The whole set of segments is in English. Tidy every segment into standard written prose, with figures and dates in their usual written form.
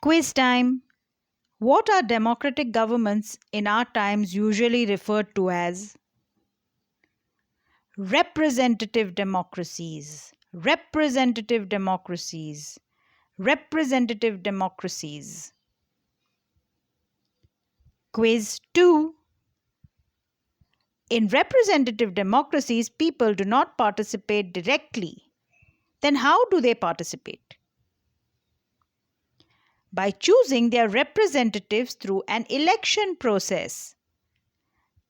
Quiz time. What are democratic governments in our times usually referred to as? Representative democracies. Representative democracies. Representative democracies. Quiz 2. In representative democracies, people do not participate directly. Then how do they participate? By choosing their representatives through an election process.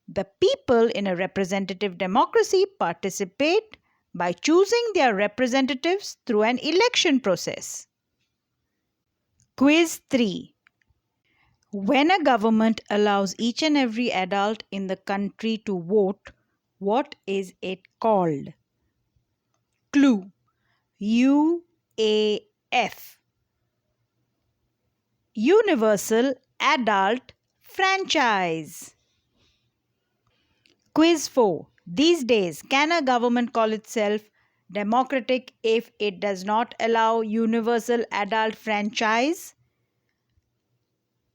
The people in a representative democracy participate by choosing their representatives through an election process. Quiz 3. When a government allows each and every adult in the country to vote, what is it called? Clue. UAF. Universal Adult Franchise. Quiz 4. These days, can a government call itself democratic if it does not allow universal adult franchise?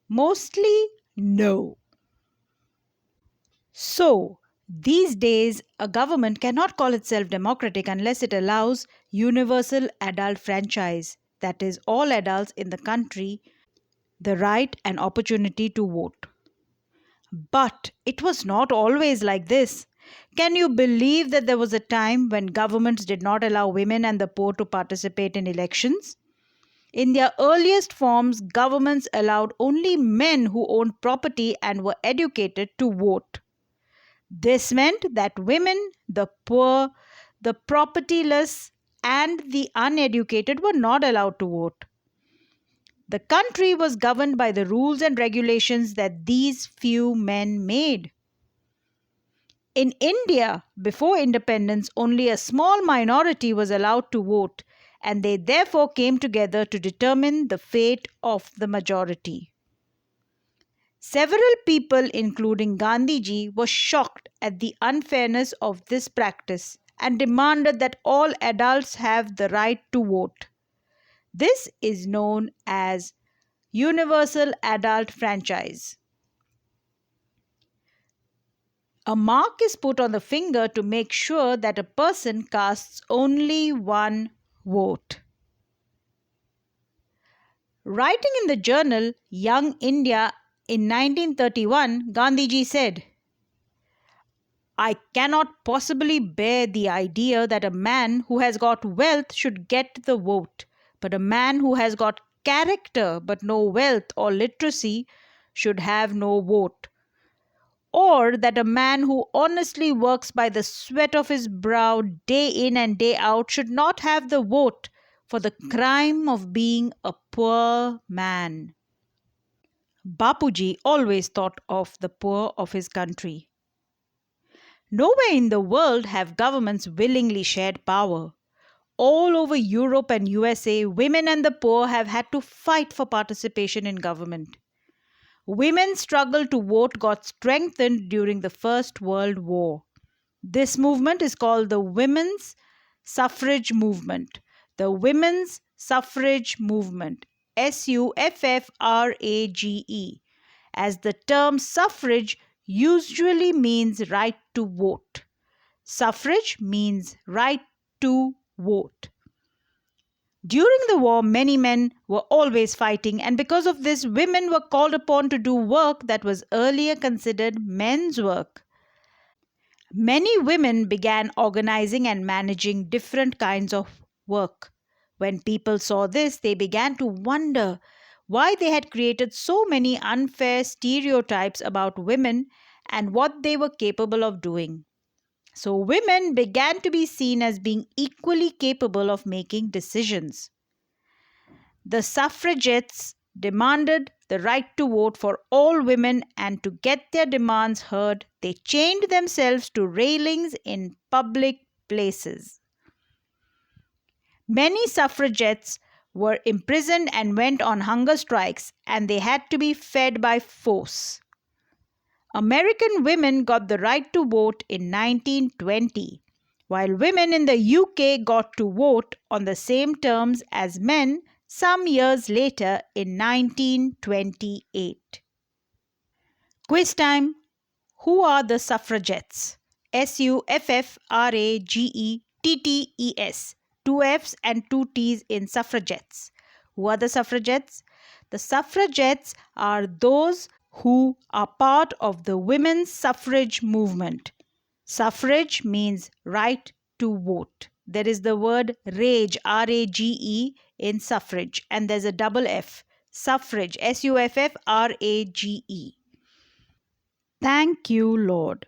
Mostly no. So, these days, a government cannot call itself democratic unless it allows universal adult franchise, that is, all adults in the country, the right and opportunity to vote. But it was not always like this. Can you believe that there was a time when governments did not allow women and the poor to participate in elections? In their earliest forms, governments allowed only men who owned property and were educated to vote. This meant that women, the poor, the propertyless, and the uneducated were not allowed to vote. The country was governed by the rules and regulations that these few men made. In India, before independence, only a small minority was allowed to vote, and they therefore came together to determine the fate of the majority. Several people, including Gandhiji, were shocked at the unfairness of this practice and demanded that all adults have the right to vote. This is known as universal adult franchise. A mark is put on the finger to make sure that a person casts only one vote. Writing in the journal Young India in 1931, Gandhiji said, "I cannot possibly bear the idea that a man who has got wealth should get the vote, but a man who has got character but no wealth or literacy should have no vote. Or that a man who honestly works by the sweat of his brow day in and day out should not have the vote for the crime of being a poor man." Bapuji always thought of the poor of his country. Nowhere in the world have governments willingly shared power. All over Europe and USA, women and the poor have had to fight for participation in government. Women's struggle to vote got strengthened during the First World War. This movement is called the Women's Suffrage Movement. The Women's Suffrage Movement, Suffrage, as the term suffrage usually means right to vote. Suffrage means right to vote. During the war, many men were always fighting, and because of this, women were called upon to do work that was earlier considered men's work. Many women began organizing and managing different kinds of work. When people saw this, they began to wonder why they had created so many unfair stereotypes about women and what they were capable of doing. So women began to be seen as being equally capable of making decisions. The suffragettes demanded the right to vote for all women, and to get their demands heard, they chained themselves to railings in public places. Many suffragettes were imprisoned and went on hunger strikes, and they had to be fed by force. American women got the right to vote in 1920, while women in the UK got to vote on the same terms as men some years later in 1928. Quiz time. Who are the suffragettes? Suffragettes. Two F's and two T's in suffragettes. Who are the suffragettes? The suffragettes are those who are part of the women's suffrage movement. Suffrage means right to vote. There is the word rage, R-A-G-E, in suffrage, and there's a double F. Suffrage, Suffrage. Thank you, Lord.